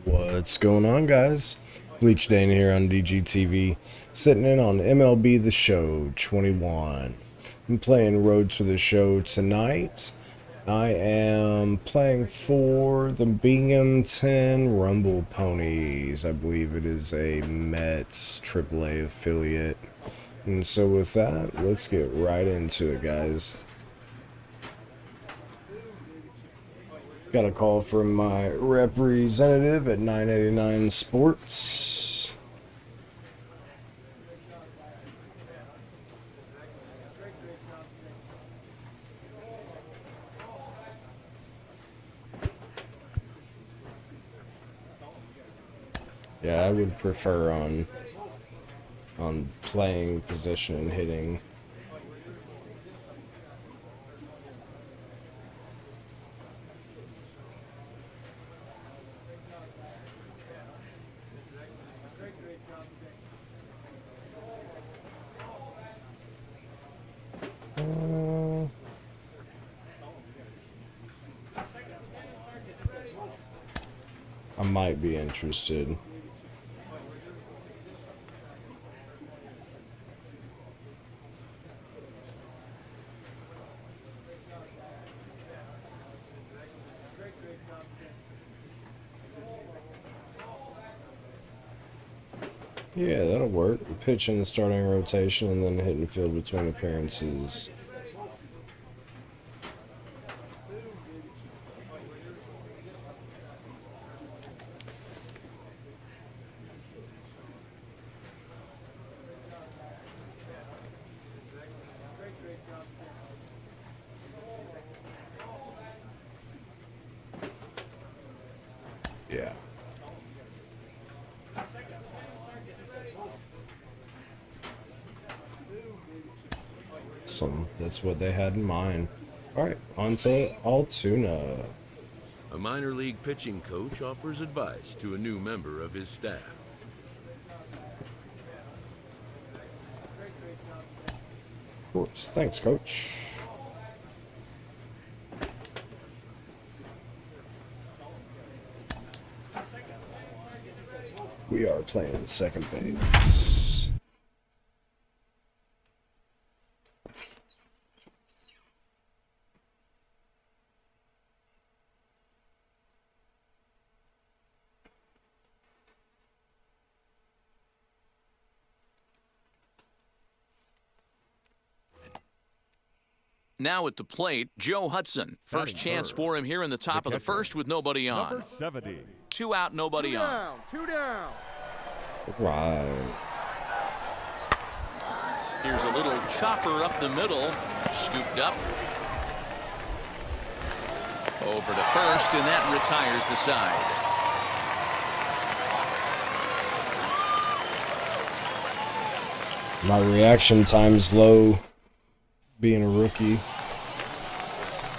What's going on, guys? Bleach Dane here on DGTV, sitting in on MLB The Show 21. I'm playing Road to the Show tonight. I am playing for the Binghamton Rumble Ponies. I believe it is a Mets AAA affiliate. And so with that, let's get right into it, guys. Got a call from my representative at 989 Sports. Yeah, I would prefer on playing position and hitting. I might be interested. Yeah, that'll work. Pitch in the starting rotation and then hitting field between appearances. Yeah. So that's what they had in mind. Alright, on to Altoona. A minor league pitching coach offers advice to a new member of his staff. Of course. Thanks, Coach. We are playing second base. Now at the plate, Joe Hudson. First chance for him here in the top of the first with nobody on. Number 70. 2 out, nobody on. Two down. Right. Here's a little chopper up the middle. Scooped up. Over to first, and that retires the side. My reaction time's low, being a rookie.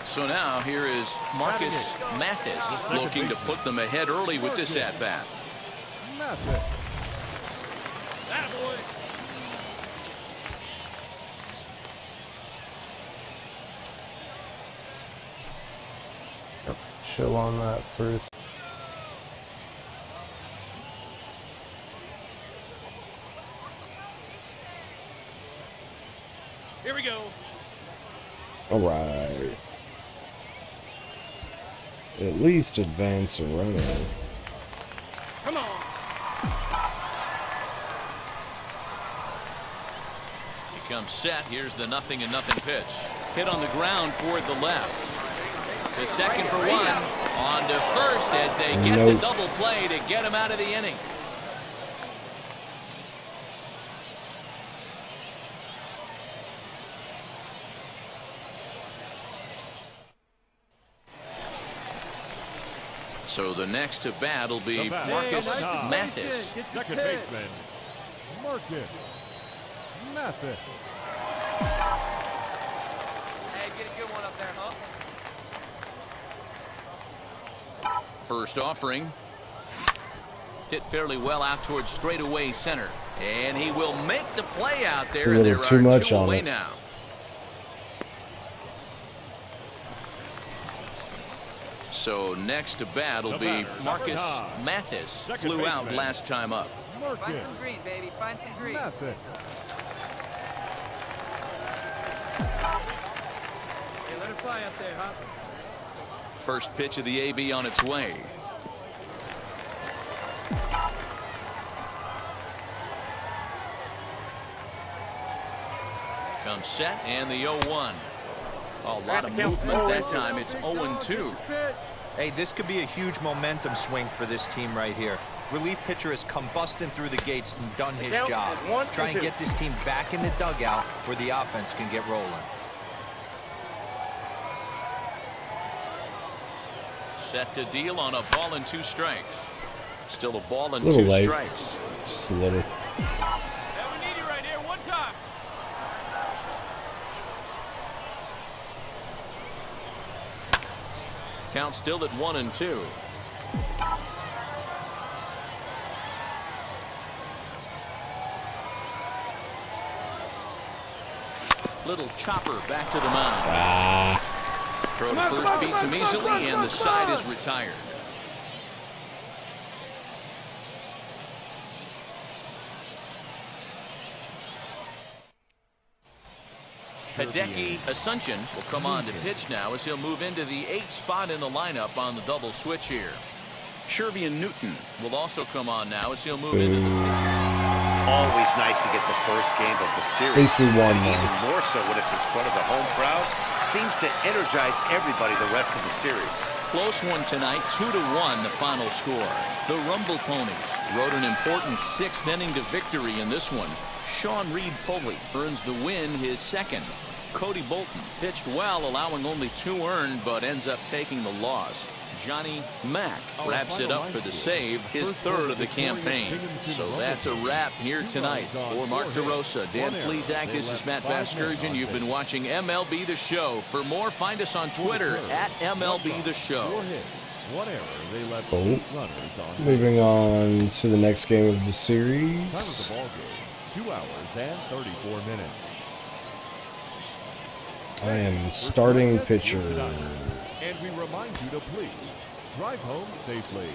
So now here is Marcus Mathis looking to put them ahead early with this at-bat. Chill on that first. Here we go. All right. At least advance a runner. Come on. He comes set. Here's the 0-0 pitch. Hit on the ground toward the left. The second for one. On to first as they get the double play to get him out of the inning. So the next to bat will be Marcus Mathis. Second baseman, Marcus Mathis. Hey, get a good one up there, huh? First offering. Hit fairly well out towards straightaway center. And he will make the play out there. And there are two away now. So next to bat will be Marcus Mathis. Flew out last time up. Find some green, baby. Find some green. Mathis. Hey, let it fly up there, huh? First pitch of the AB on its way. Comes set and the 0-1. A lot of movement that time. It's 0-2. Hey, this could be a huge momentum swing for this team right here. Relief pitcher has come busting through the gates and done his job. Try and get this team back in the dugout where the offense can get rolling. Set to deal on a ball and 2 strikes. Still a ball and 2 late. strikes. Just a little. Hey, we need you right here. One time. Count still at 1-2. Little chopper back to the mound. Throw to first beats him easily, and the side is retired. Hideki Asuncion will come on to pitch now as he'll move into the 8th spot in the lineup on the double switch here. Shervian Newton will also come on now as he'll move into the pitch. Always nice to get the first game of the series. At least we won, And though. even more so when it's in front of the home crowd. Seems to energize everybody the rest of the series. Close one tonight, 2-1 the final score. The Rumble Ponies rode an important 6th inning to victory in this one. Sean Reed Foley earns the win, his 2nd. Cody Bolton pitched well, allowing only 2 earned, but ends up taking the loss. Johnny Mack wraps it up for the save, his 3rd of the campaign. So that's a wrap here tonight. For Mark DeRosa, Dan Plesac, this is Matt Vasgersian. You've been watching MLB The Show. For more, find us on Twitter at MLB The Show. One error. They left Oh. 8 runners on. Moving on to the next game of the Time of series. the ball game, 2 hours and 34 minutes. I am starting pitcher. And we remind you to please drive home safely.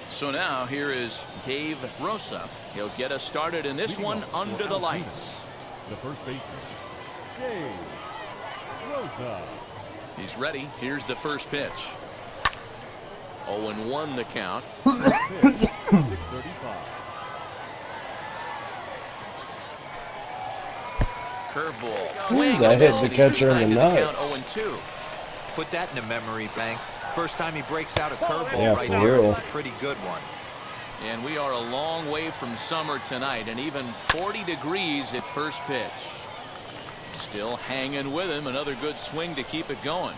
So now here is Dave Rosa. He'll get us started in this one under the lights. The first baseman, Dave Rosa. He's ready. Here's the first pitch. 0-1 the count. Pitch, 635. Curveball. Swing. that hit and the he's catcher in the behind the count, nuts. 0-2. Put that in the memory bank. First time he breaks out a curveball Yeah, right for there. real. It's a pretty good one. And we are a long way from summer tonight, and even 40 degrees at first pitch. Still hanging with him. Another good swing to keep it going.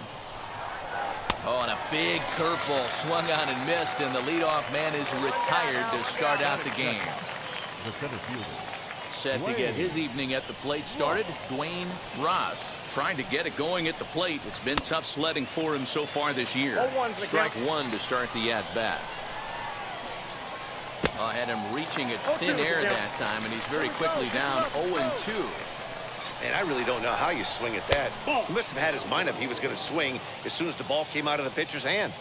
Oh, and a big curveball swung on and missed, and the leadoff man is retired to start out the game. The center fielder, Set to get his evening at the plate started, Dwayne Ross. Trying to get it going at the plate. It's been tough sledding for him so far this year. Strike 1 to start the at-bat. I had him reaching at thin air that time, and he's very quickly down 0-2. And I really don't know how you swing at that. He must have had his mind up he was going to swing as soon as the ball came out of the pitcher's hand.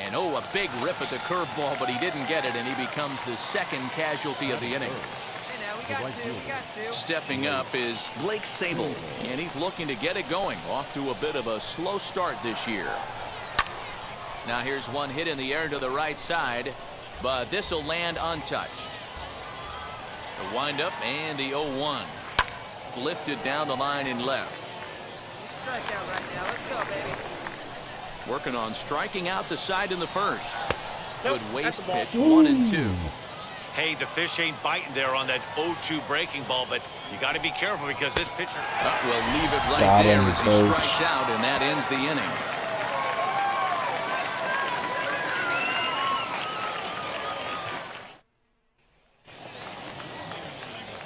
And oh, a big rip at the curveball, but he didn't get it, and he becomes the 2nd casualty of the inning. Hey, now, we got two. We got two. Stepping up is Blake Sable, and he's looking to get it going. Off to a bit of a slow start this year. Now here's one hit in the air to the right side, but this will land untouched. The windup and the 0-1. Lifted down the line and left. Strike out right now. Let's go, baby. Working on striking out the side in the first. Good waste pitch, 1-2. Hey, the fish ain't biting there on that 0-2 breaking ball, but you got to be careful because this pitcher. We'll leave it right Got there him, as he Coach. strikes out, and that ends the inning.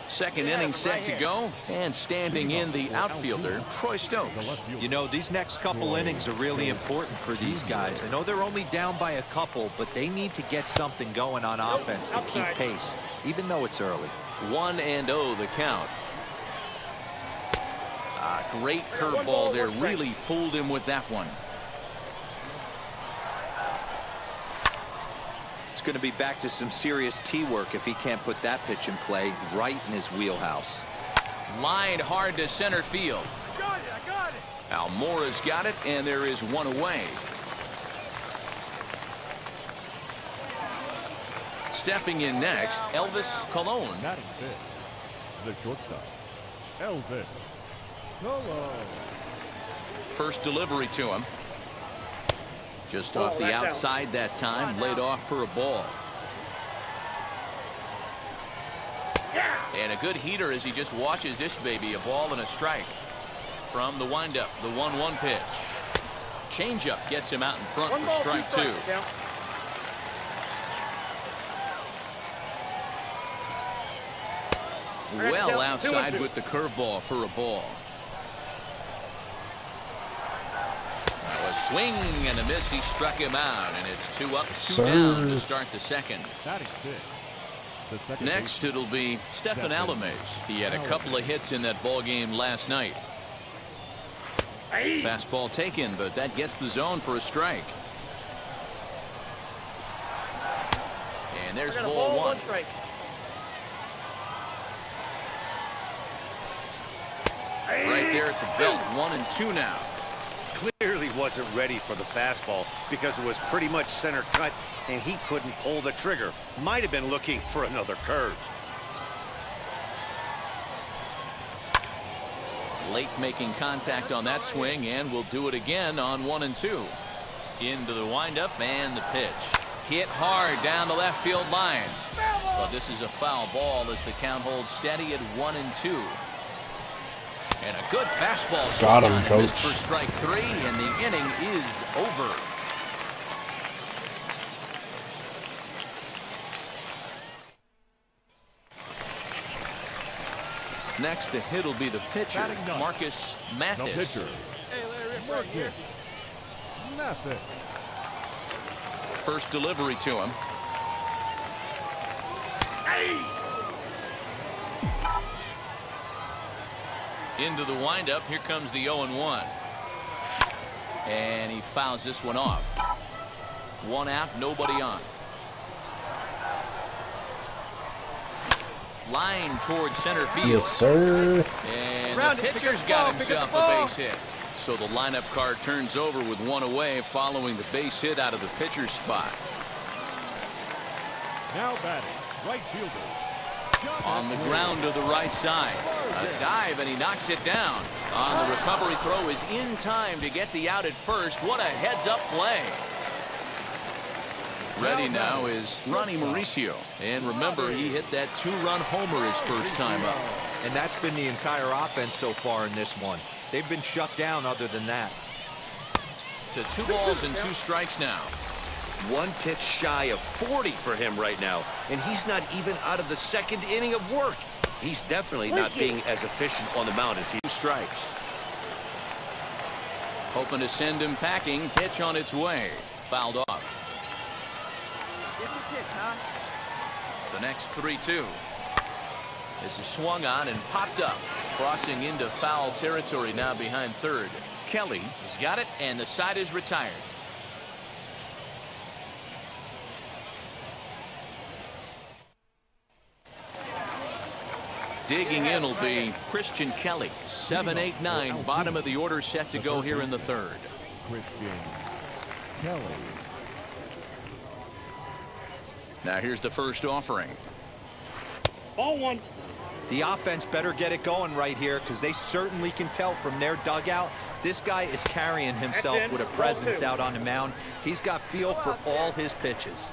Second inning set to go, and standing in the outfielder, Troy Stokes. You know, these next couple innings are really important for these guys. I know they're only down by a couple, but they need to get something going on offense to keep pace, even though it's early. 1-0 the count. Great curveball there. Really fooled him with that one. It's going to be back to some serious tee work if he can't put that pitch in play right in his wheelhouse. Lined hard to center field. I got it. Almora's got it, and there is one away. Stepping in next, Elvis Colon. Batting fifth, the shortstop, Elvis Colon. First delivery to him. Just off the outside that time, laid off for a ball. And a good heater as he just watches this baby, a ball and a strike. From the windup, the 1-1 pitch. Changeup gets him out in front for strike 2. Well outside with the curveball for a ball. A swing and a miss. He struck him out, and it's 2 up, 2 down to start the second. Batting fifth, the second Next, it'll be Stephen Alames. He had a couple of hits in that ball game last night. Fastball taken, but that gets the zone for a strike. And there's ball 1. Right there at the belt, 1-2 now. Clearly wasn't ready for the fastball because it was pretty much center cut and he couldn't pull the trigger. Might have been looking for another curve. Late making contact on that swing, and will do it again on 1-2. Into the windup and the pitch. Hit hard down the left field line. But this is a foul ball as the count holds steady at 1-2. And a good fastball. Got him, coach. For strike 3, and the inning is over. Next to hit will be the pitcher, Marcus The Mathis. pitcher, Marcus Mathis. First delivery to him. Into the windup. Here comes the 0-1. And he fouls this one off. 1 out, nobody on. Line towards center field. Yes, sir. And the pitcher's got himself a base hit. So the lineup card turns over with 1 away following the base hit out of the pitcher's spot. Now batting, right fielder. On the ground to the right side. A dive, and he knocks it down. On the recovery throw is in time to get the out at first. What a heads-up play. Ready now is Ronnie Mauricio. And remember, he hit that 2-run homer his first time up. And that's been the entire offense so far in this one. They've been shut down other than that. To 2 balls and 2 strikes now. 1 pitch shy of 40 for him right now, and he's not even out of the 2nd inning of work. He's definitely not being as efficient on the mound as he. 2 strikes. Hoping to send him packing. Pitch on its way. Fouled off. The next 3-2. This is swung on and popped up. Crossing into foul territory now behind third. Kelly has got it, and the side is retired. Digging in will be Christian Kelly. 7, 8, 9. Bottom of the order set to go here in the third. Christian Kelly. Now here's the first offering. Ball 1. The offense better get it going right here because they certainly can tell from their dugout this guy is carrying himself with a presence out on the mound. He's got feel for all his pitches.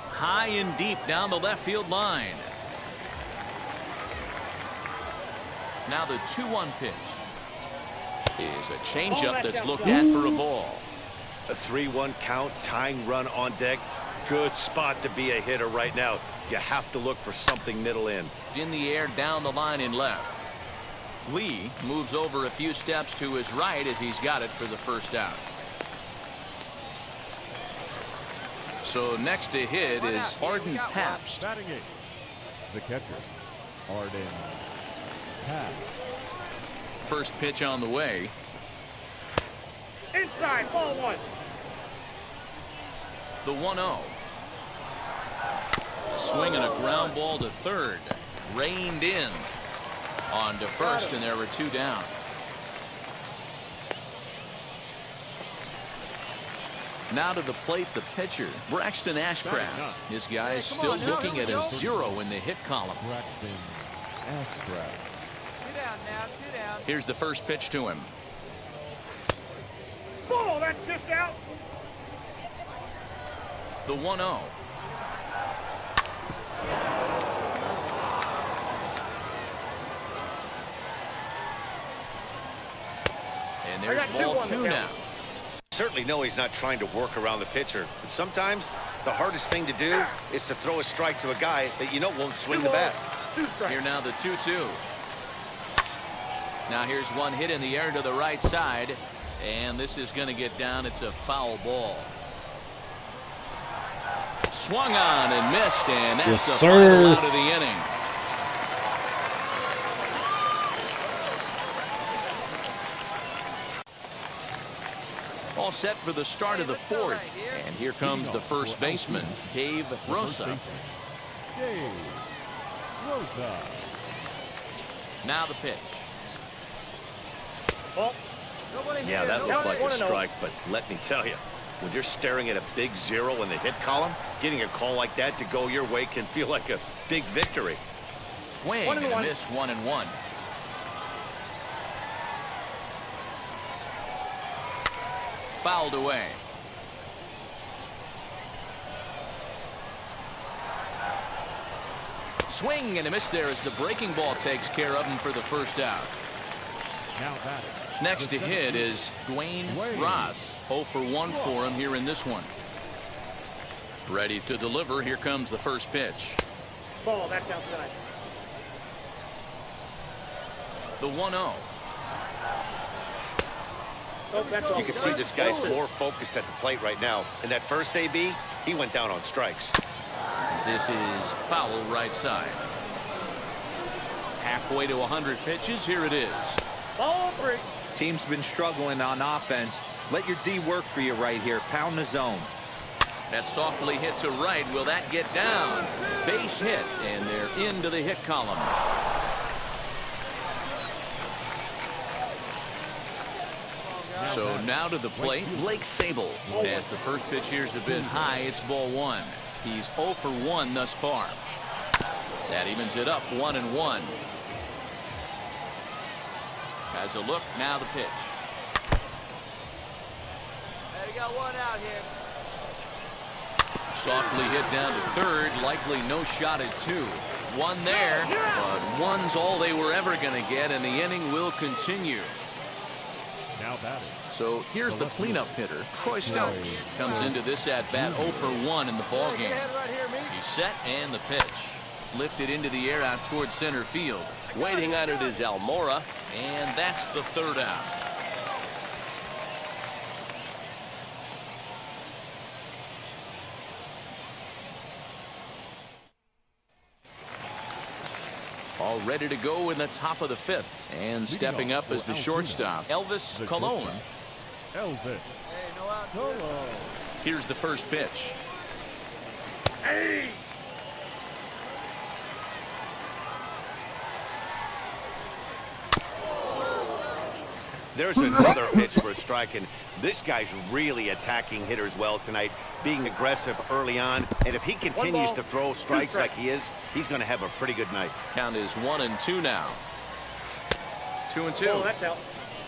High and deep down the left field line. Now the 2-1 pitch is a changeup that's looked at for a ball. A 3-1 count, tying run on deck. Good spot to be a hitter right now. You have to look for something middle in. In the air down the line in left. Lee moves over a few steps to his right as he's got it for the first out. So next to hit is Arden Pabst. Batting eighth, the catcher, Arden Pabst. First pitch on the way. Inside, ball one. The 1-0. Swing and a ground ball to third. Reined in. On to first, and there were two down. Now to the plate, the pitcher, Braxton Ashcraft. This guy is still looking at a 0 in the hit column. Braxton Ashcraft. Two down now, two down. Here's the first pitch to him. Ball, that's just out. The 1-0. And there's ball two now. Certainly know he's not trying to work around the pitcher, but sometimes the hardest thing to do is to throw a strike to a guy that you know won't swing the bat. Here now the 2-2. Now here's one hit in the air to the right side, and this is going to get down. It's a foul ball. Swung on and missed, and that's Yes, the sir. final out of the inning. All set for the start of the fourth, and here comes the first baseman, Dave Rosa. Dave Rosa. Now the pitch. Yeah, that looked like a strike, but let me tell you, when you're staring at a big 0 in the hit column, getting a call like that to go your way can feel like a big victory. Swing and a miss, 1-1. Fouled away. Swing and a miss there as the breaking ball takes care of him for the first out. Now batting. Next to hit is Dwayne Ross. 0 for 1 for him here in this one. Ready to deliver. Here comes the first pitch. Ball, that's outside. The 1-0. You can see this guy's more focused at the plate right now. In that first AB, he went down on strikes. This is foul right side. Halfway to 100 pitches. Here it is. Ball three. Team's been struggling on offense. Let your D work for you right here. Pound the zone. That softly hit to right. Will that get down? Base hit, and they're into the hit column. So now to the plate, Blake Sable. As the first pitch here is a bit high, it's ball 1. He's 0 for 1 thus far. That evens it up, 1-1. Has a look, now the pitch. Hey, we got one out here. Softly hit down to third, likely no shot at 2. One there, but one's all they were ever going to get, and the inning will continue. Now batting. So here's the cleanup hitter, Troy Stokes. Comes into this at bat 0 for 1 in the ballgame. He's set and the pitch. Lifted into the air out towards center field. Waiting on it is Almora, and that's the third out. All ready to go in the top of the 5th, and stepping up as the shortstop, Elvis Colon. Elvis. Colon. Here's the first pitch. Hey! There's another pitch for a strike, and this guy's really attacking hitters well tonight, being aggressive early on. And if he continues to throw strikes like he is, he's going to have a pretty good night. Count is 1-2 now. 2-2. Oh, that's out.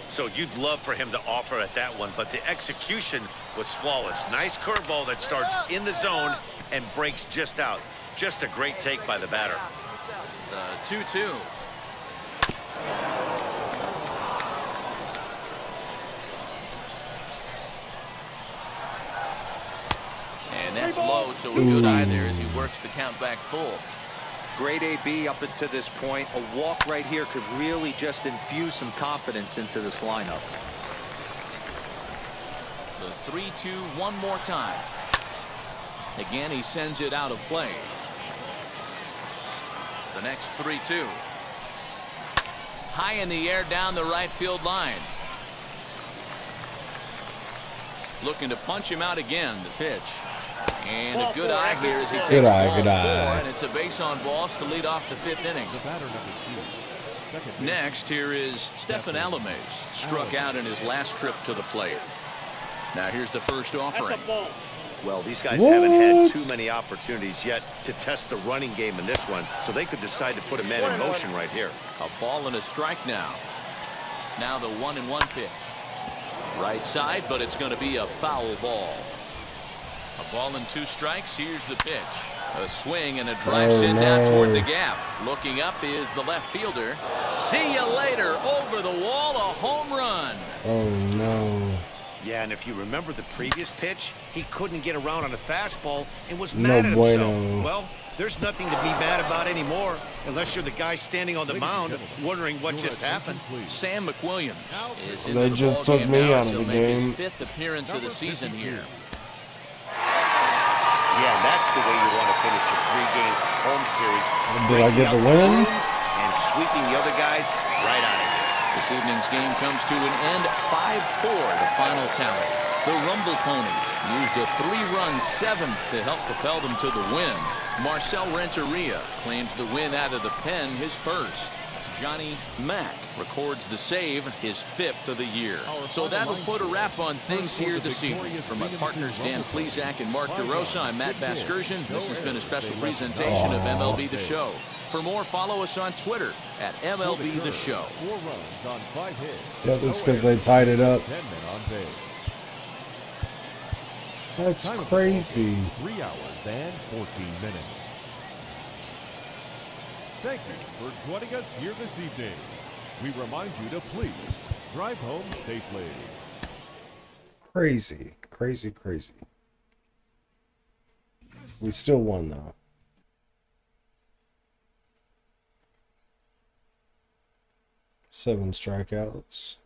So you'd love for him to offer at that one, but the execution was flawless. Nice curveball that starts in the zone and breaks just out. Just a great take by the batter. 2-2. And that's low, so a good eye there as he works the count back full. Great AB up until this point. A walk right here could really just infuse some confidence into this lineup. The 3-2 one more time. Again, he sends it out of play. The next 3-2. High in the air down the right field line. Looking to punch him out again. The pitch. And a good eye here as he takes ball 4, and it's a base on balls to lead off the 5th inning. The batter number 2. Next, here is Stephen Alames, struck out in his last trip to the plate. Now here's the first offering. Well, these guys haven't had too many opportunities yet to test the running game in this one, so they could decide to put a man in motion right here. A ball and a strike now. Now the 1-1 pitch. Right side, but it's going to be a foul ball. A ball and 2 strikes. Here's the pitch. A swing and a drive sent out toward the gap. Looking up is the left fielder. See you later. Over the wall, a home run. Oh, no. Yeah, and if you remember the previous pitch, he couldn't get around on a fastball and was mad at himself. Well, there's nothing to be mad about anymore unless you're the guy standing on the mound wondering what just happened. Sam McWilliams is in They the just ball took game me now. out of He'll the make his game. 5th appearance of the season here. Yeah, that's the way you want to finish your 3-game home series. Did I get the win? And sweeping the other guys right out of here. This evening's game comes to an end. 5-4, the final tally. The Rumble Ponies used a 3-run 7th to help propel them to the win. Marcel Renteria claims the win out of the pen, his first. Johnny Mack records the save, his 5th of the year. So that'll put a wrap on things here this evening. From my partners Dan Plesac and Mark DeRosa, I'm Matt Vasgersian. This has been a special presentation of MLB The Show. For more, follow us on Twitter at MLB The Show. 4 runs on 5 hits. Yeah, that's because they tied it up. 10 men on base. That's Time of crazy. 3 hours and 14 minutes. Thank you for joining us here this evening. We remind you to please drive home safely. Crazy. Crazy, crazy. We still won, though. Seven strikeouts.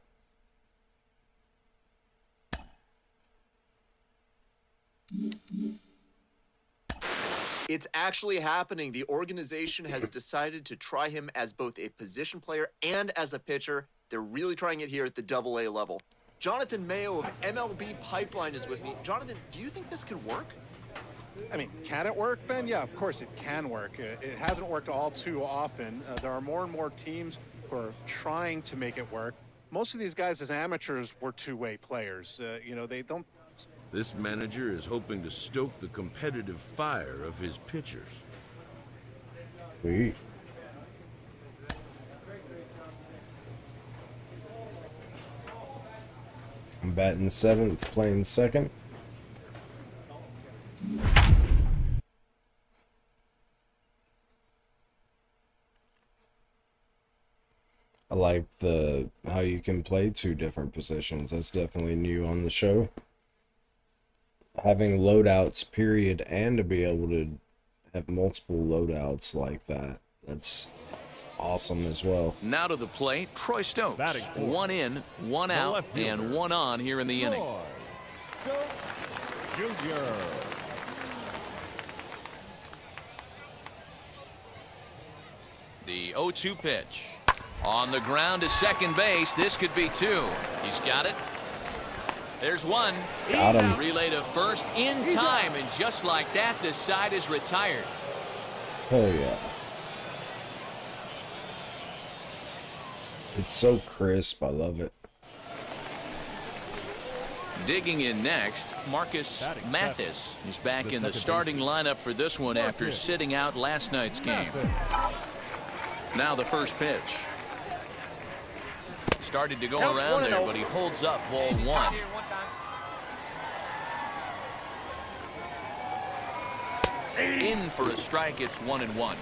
It's actually happening. The organization has decided to try him as both a position player and as a pitcher. They're really trying it here at the AA level. Jonathan Mayo of MLB Pipeline is with me. Jonathan, do you think this can work? I mean, can it work, Ben? Yeah, of course it can work. It hasn't worked all too often. There are more and more teams who are trying to make it work. Most of these guys as amateurs were two-way players. You know, they don't... This manager is hoping to stoke the competitive fire of his pitchers. Sweet. I'm batting 7th, playing 2nd. I like how you can play 2 different positions. That's definitely new on the show. Having loadouts, period, and to be able to have multiple loadouts like that. That's awesome as well. Now to the plate, Troy Stokes. Batting fourth. 1 in, 1 out, and 1 on here in the inning. Troy Stokes Jr. The 0-2 pitch. On the ground to second base. This could be 2. He's got it. There's 1. Got him. Relay to first in time, and just like that, the side is retired. Hell yeah. It's so crisp. I love it. Digging in next, Marcus Mathis. He's back in the starting lineup for this one after sitting out last night's game. Now the first pitch. Started to go around there, but he holds up ball 1. In for a strike, it's 1-1.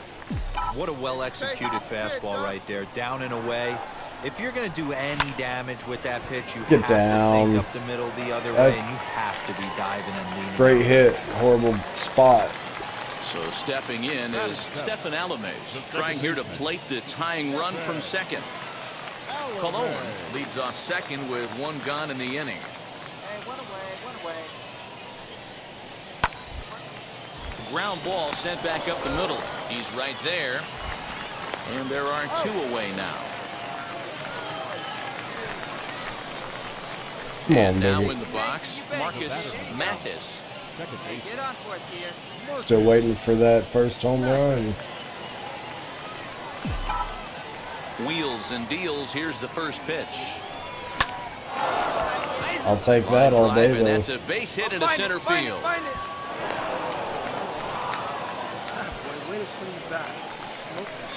What a well-executed fastball right there, down and away. If you're going to do any damage with that pitch, you Get have down. to think up the middle the other way, and you have to be diving and leaning. Great hit. Horrible spot. So stepping in is Stephen Alames, trying here to plate the tying run from second. Cologne leads off second with 1 gone in the inning. Hey, one away, one away. ground ball sent back up the middle. He's right there. And there are 2 away now. Come on, And now baby. in the box, Marcus Mathis. Get on for it here. Still waiting for that first home run. Wheels and deals. Here's the first pitch. I'll take that all day, And though. that's a base hit into center field. Find it. Boy, way to swing the bat. Smoke that.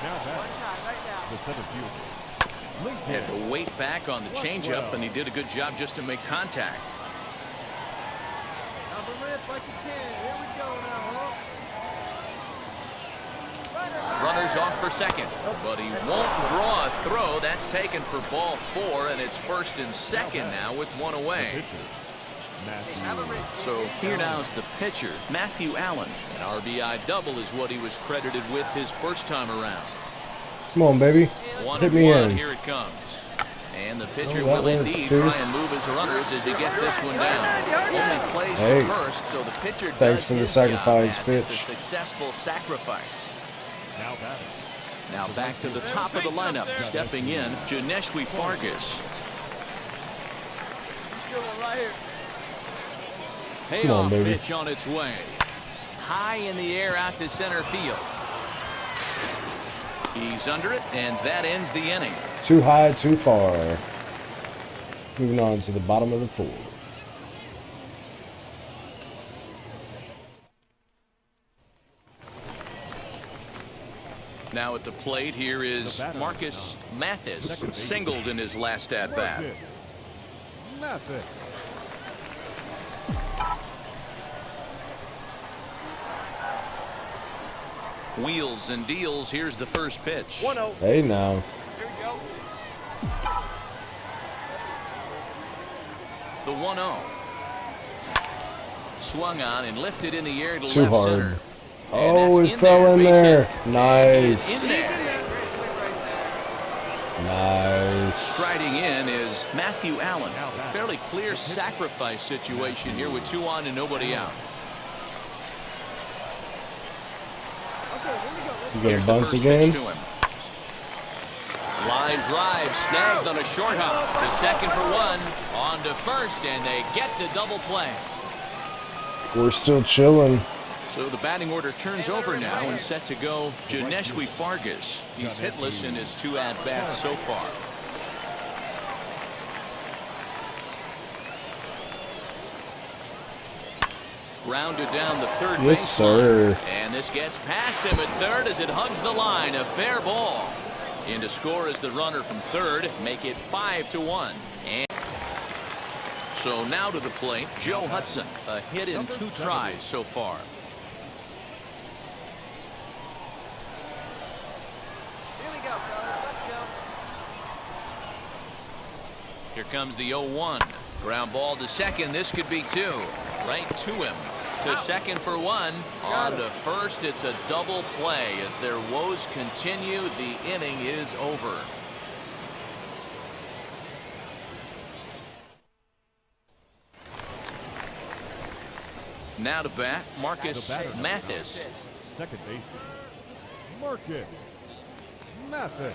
Now One back, shot right now. the center fielder. Had to wait back on the changeup, and he did a good job just to make contact. Number wrist like you can. Here we go now, huh? Runners off for second, but he won't draw a throw. That's taken for ball 4, and it's first and second now with 1 away. Pitcher, Matthew. So here now's the pitcher, Matthew Allen. An RBI double is what he was credited with his first time around. Come on, baby. 1 Hit and me 1, in. here it comes. And the pitcher Oh, that will works, indeed too. try and move his runners as he gets this one down. Only plays Hey. to first, so the pitcher Thanks does for the his sacrifice job, as it's a pitch. successful sacrifice. Now batting. Now back to the top of the lineup, stepping in, Janeshwi Fargas. Right here. Come on, Payoff baby. pitch on its way. High in the air out to center field. He's under it, and that ends the inning. Too high, too far. Moving on to the bottom of the 4th. Now at the plate, here is Marcus Mathis, singled in his last at-bat. Nothing. Wheels and deals, here's the first pitch. 1-0. Hey, now. Here we go. The 1-0. Swung on and lifted in the air to Too left hard. center. Oh, that's it fell in base there. hit. Nice. In there. Nice. Striding in is Matthew Allen. Fairly clear sacrifice situation here with 2 on and nobody out. You Here's gonna the bunt first again? pitch to him. Line drive snagged on a short hop. The second for 1. On to first, and they get the double play. We're still chilling. So the batting order turns over now and set to go Janeshwi Fargas. He's hitless in his 2 at-bats so far. Grounded down the third Yes, baseline. sir. And this gets past him at third as it hugs the line. A fair ball. In to score is the runner from third. Make it 5-1. And so now to the plate, Joe Hudson. A hit in 2 tries so far. Here we go, fellas. Let's go. Here comes the 0-1. Ground ball to second. This could be 2. Right to him. To second for 1. On to first. It's a double play. As their woes continue, the inning is over. Now to bat, Marcus Mathis. Second baseman, Marcus Mathis.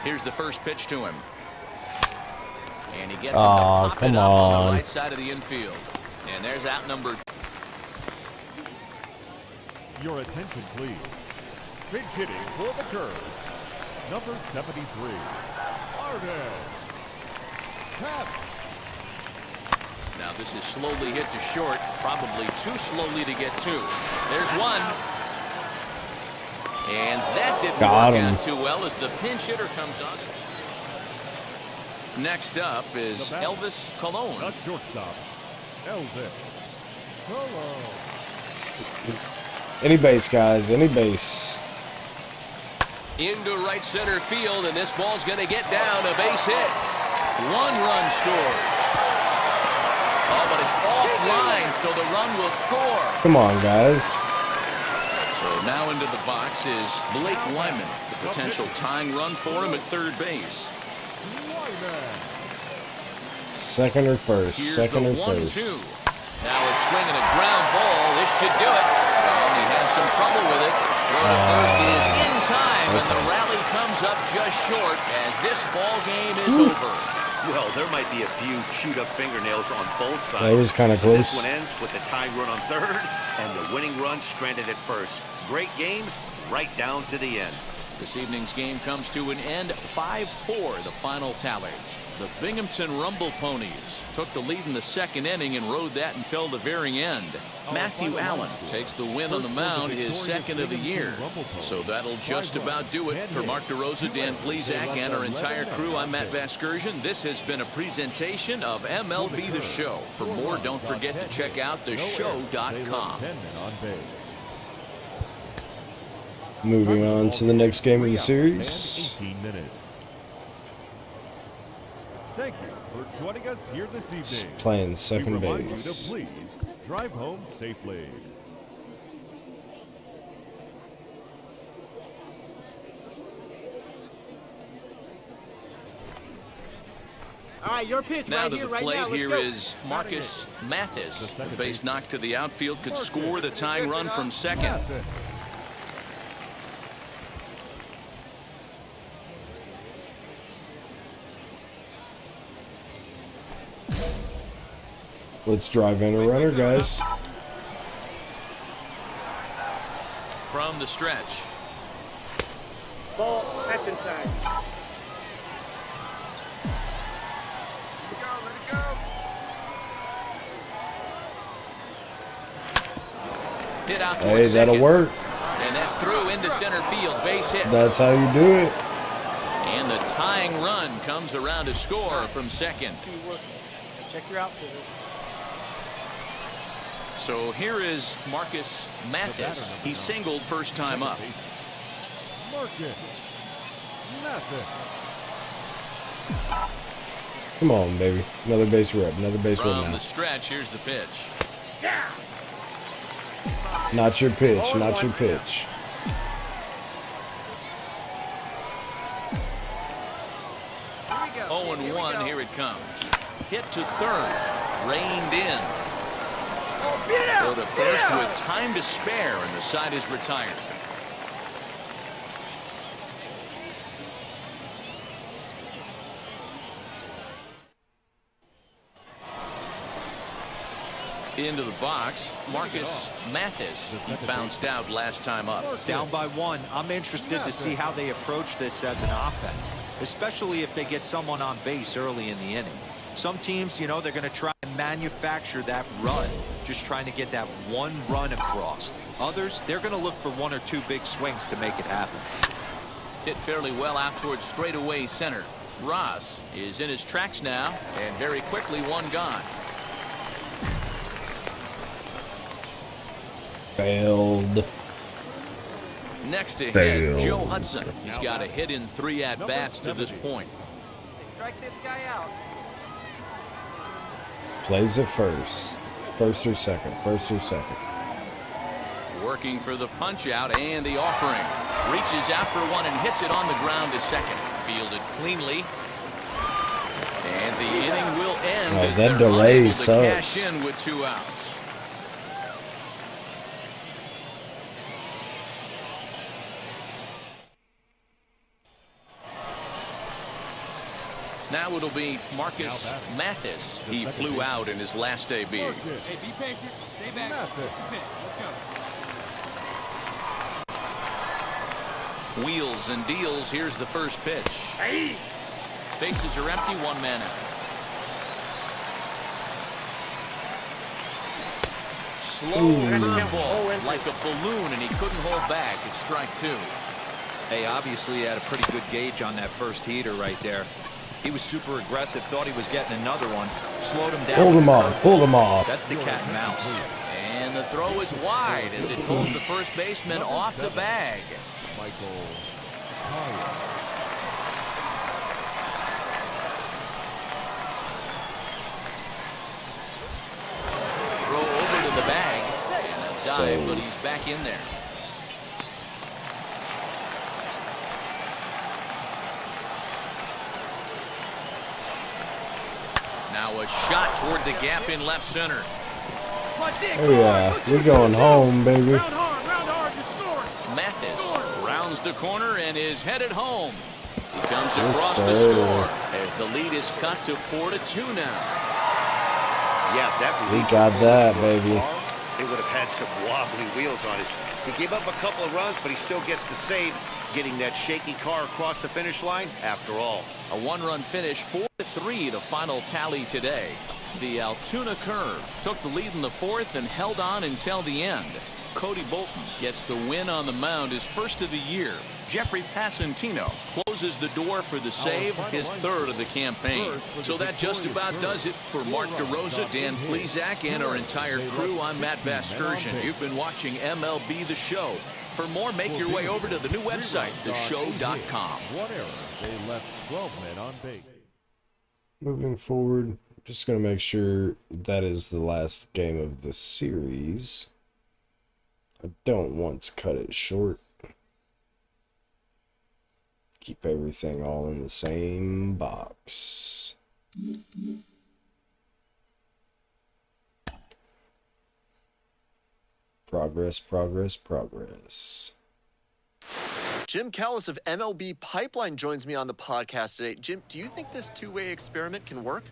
Here's the first pitch to him. And he gets him to Aw, pop come it up on on. the right side of the infield. And there's out number. Your attention, please. Pitch hitting for the curve. Number 73, Arden. Taps. Now this is slowly hit to short, probably too slowly to get 2. There's 1. And that didn't Got work him. out too well as the pinch hitter comes on. Next up is Elvis Colon. The shortstop, Elvis. Hello. Any base, guys. Any base. Into right center field, and this ball's going to get down. A base hit. 1 run scores. Oh, but it's offline, so the run will score. Come on, guys. So now into the box is Blake Wyman. The potential tying run for him at third base. Second or first? Here's Second the or first? 1-2. Now a swing and a ground ball. This should do it. And he has some trouble with it. Throw to first is in time, and the rally comes up just short as this ball game is over. Well, there might be a few chewed up fingernails on both sides. That was kind of close. This one ends with the tying run on third and the winning run stranded at first. Great game, right down to the end. This evening's game comes to an end, 5-4, the final tally. The Binghamton Rumble Ponies took the lead in the second inning and rode that until the very end. Matthew Allen takes the win on the mound, his second of the year. So that'll just about do it. For Mark DeRosa, Dan Plezak, and our entire crew, I'm Matt Vasgersian. This has been a presentation of MLB The Show. For more, don't forget to check out theshow.com. Moving on to the next game of the series. 18 minutes. Thank you for joining us here this evening. Playing second we remind base. you to please drive home safely. All right, your pitch Now right to here, the right plate now. Let's here go. is Marcus Mathis. The base knock to the outfield could score the tying run from second. Let's drive in a runner, guys. From the stretch. Ball, that's inside. Hit out Hey, towards that'll second. work. And that's through into center field. Base hit. That's how you do it. And the tying run comes around to score from second. See you working. Check your outfielder. So here is Marcus Mathis. He singled first time up. Marcus Mathis. Come on, baby. Another base rep. Another base rep From now. the stretch, here's the pitch. Not your pitch. Not your pitch. Here we go. 0-1, here it comes. Hit to third. Reined in. Oh, beat it out. Go to first with time to spare, and the side is retired. Into the box, Marcus Mathis. He bounced out last time up. Down by one, I'm interested to see how they approach this as an offense, especially if they get someone on base early in the inning. Some teams, you know, they're going to try and manufacture that run, just trying to get that one run across. Others, they're going to look for one or two big swings to make it happen. Hit fairly well out towards straightaway center. Ross is in his tracks now, and very quickly one gone. Failed. Next to hit, Failed. Joe Hudson. He's got a hit in 3 at-bats to this point. Strike this guy out. Plays it first. First or second. First or second. Working for the punch-out and the offering. Reaches out for one and hits it on the ground to second. Fielded cleanly. And the inning will end as that they're delay unable to sucks. cash in with 2 outs. Now it'll be Marcus Mathis. He flew out in his last debut. Hey, be patient. Stay back. Let's go. Wheels and deals. Here's the first pitch. Hey. Bases are empty. 1 man out. Slow curveball like a balloon, and he couldn't hold back. It's strike 2. Hey, obviously he had a pretty good gauge on that first heater right there. He was super aggressive, thought he was getting another one, slowed him down. Pulled him off. Pulled him off. That's the cat and mouse. And the throw is wide as it pulls the first baseman off the bag. Michael. Throw over to the bag. And a dive, but he's back in there. shot toward the gap in left center. Oh yeah, we're going home, baby. Mathis rounds the corner and is headed home. He comes Yes, across sir. to score as the lead is cut to 4-2 now. Yeah, that We relief got that, performance baby. far, It would have had some wobbly wheels on it. He gave up a couple of runs, but he still gets the save, getting that shaky car across the finish line after all. A one-run finish, 4-3, the final tally today. The Altoona Curve took the lead in the fourth and held on until the end. Cody Bolton gets the win on the mound, his first of the year. Jeffrey Passantino closes the door for the save, his third of the campaign. So that just about does it for Mark DeRosa, Dan Plesac, and our entire crew. I'm Matt Vasgersian. You've been watching MLB The Show. For more, make your way over to the new website, theshow.com. One error. They left 12 men on base. Moving forward, just going to make sure that is the last game of the series. I don't want to cut it short. Keep everything all in the same box. Progress, progress, progress. Jim Callis of MLB Pipeline joins me on the podcast today. Jim, do you think this two-way experiment can work?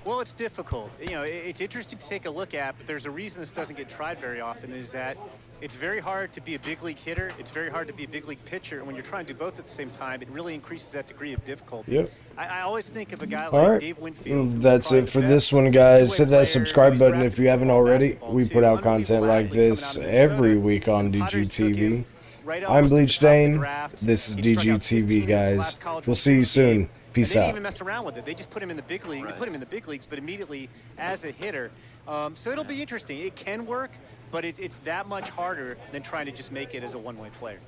Well, it's difficult. You know, it's interesting to take a look at, but there's a reason this doesn't get tried very often, is that it's very hard to be a big league hitter. It's very hard to be a big league pitcher. And when you're trying to do both at the same time, it really increases that degree of difficulty. Yep. I always think of a guy All like right. Dave Winfield. who's That's probably it the for best this one, guys. Hit two-way that player subscribe who's button drafted if you for haven't football, already. basketball, We too. put out content Unbelievable like athlete this coming out of every Minnesota. week on The Padres took DGTV. him right I'm almost at the Bleach top of the Dane. draft. This is He struck out DGTV, 15 in his guys. last college We'll see you recruiting soon. game. Peace And they out. didn't even mess around with it. They just put him in the big league. Right. They put him in the big leagues, but immediately as a hitter. So it'll be interesting. It can work, but it's that much harder than trying to just make it as a one-way player.